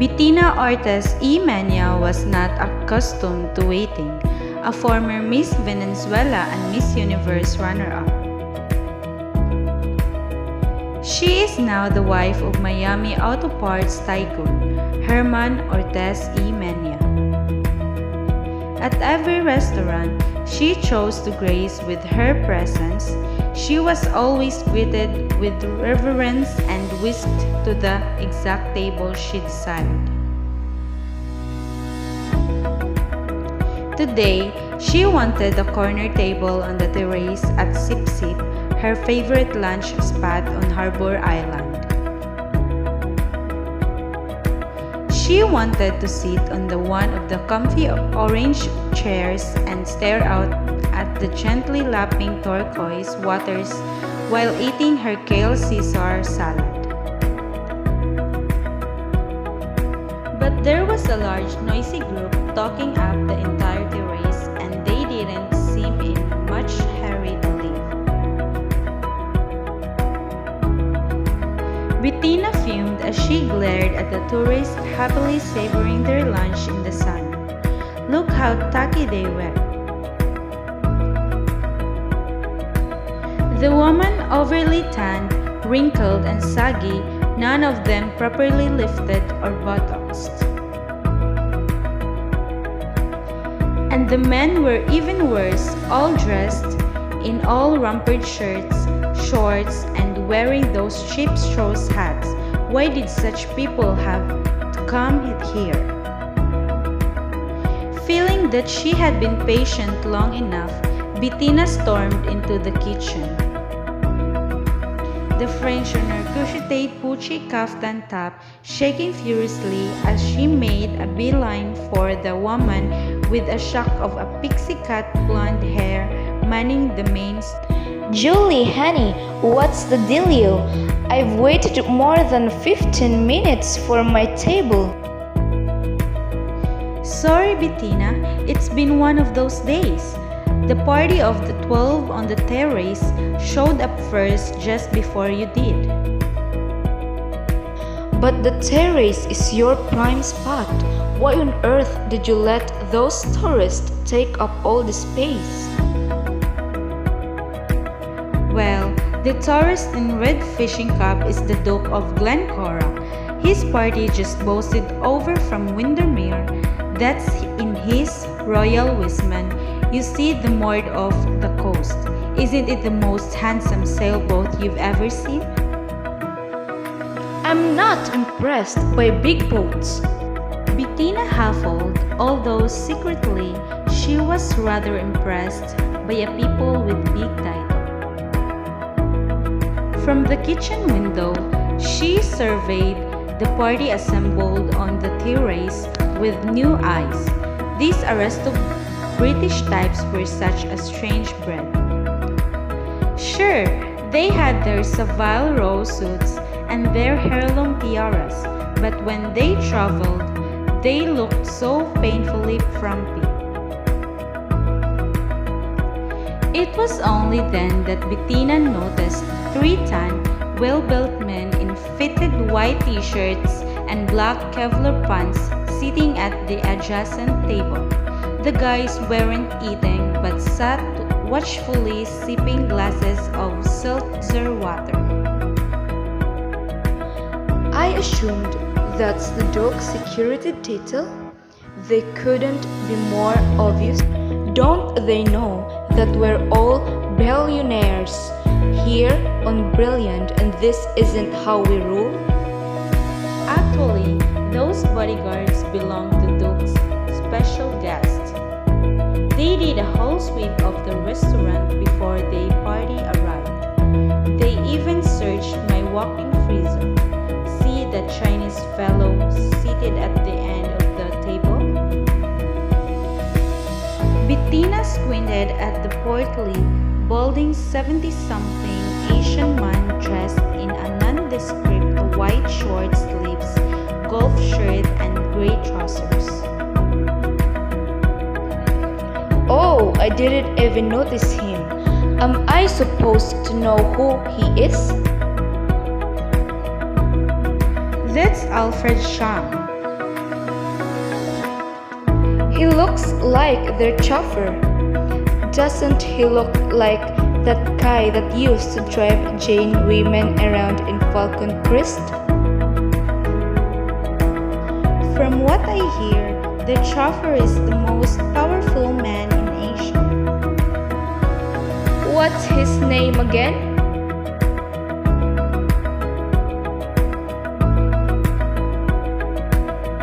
Bettina Ortiz y Mena was not accustomed to waiting, a former Miss Venezuela and Miss Universe runner-up. She is now the wife of Miami auto parts tycoon Herman Ortiz y Mena. At every restaurant she chose to grace with her presence, she was always greeted with reverence and whisked to the exact table she desired. Today, she wanted a corner table on the terrace at Sip Sip, her favorite lunch spot on Harbor Island. She wanted to sit on one of the comfy orange chairs and stare out at the gently lapping turquoise waters while eating her kale Caesar salad. But there was a large noisy group talking up the entire terrace and they didn't seem in much hurry to leave. Bettina fumed as she glared at the tourists happily savoring their lunch in the sun. Look how tacky they were. The woman overly tanned, wrinkled and saggy, none of them properly lifted or botoxed. And the men were even worse, all dressed in all rumpled shirts, shorts, and wearing those cheap straw hats. Why did such people have to come here? Feeling that she had been patient long enough, Bettina stormed into the kitchen. The Frenchioner crocheted Pucci kaftan top, shaking furiously as she made a beeline for the woman with a shock of a pixie cut blonde hair manning the main stage. Julie, honey, what's the dealio? I've waited more than 15 minutes for my table. Sorry, Bettina, it's been one of those days. The party of the 12 on the terrace showed up first just before you did. But the terrace is your prime spot. Why on earth did you let those tourists take up all the space? Well, the tourist in red fishing cap is the Duke of Glencora. His party just boasted over from Windermere. That's in his Royal Wiseman. You see the moored off the coast. Isn't it the most handsome sailboat you've ever seen? I'm not impressed by big boats. Bettina huffled, although secretly she was rather impressed by a people with big titles. From the kitchen window, she surveyed the party assembled on the terrace with new eyes. These British types were such a strange breed. Sure, they had their Savile Row suits and their heirloom tiaras, but when they traveled, they looked so painfully frumpy. It was only then that Bettina noticed three tan, well-built men in fitted white t-shirts and black Kevlar pants sitting at the adjacent table. The guys weren't eating but sat watchfully sipping glasses of seltzer water. I assumed that's the dog's security detail. They couldn't be more obvious. Don't they know that we're all billionaires here on Brilliant and this isn't how we rule? Actually, those bodyguards belong to Duke's special guests. They did a whole sweep of the restaurant before the party arrived. They even searched my walk-in freezer. See that Chinese fellow seated at the end of the table? Bettina squinted at the portly, balding 70-something Asian man dressed in a nondescript white short sleeves, golf shirt and gray trousers. Oh, I didn't even notice him. Am I supposed to know who he is? That's Alfred Chang. looks like their chauffeur. Doesn't he look like that guy that used to drive Jane women around in Falcon Crest? From what I hear, the chauffeur is the most powerful man in Asia. What's his name again?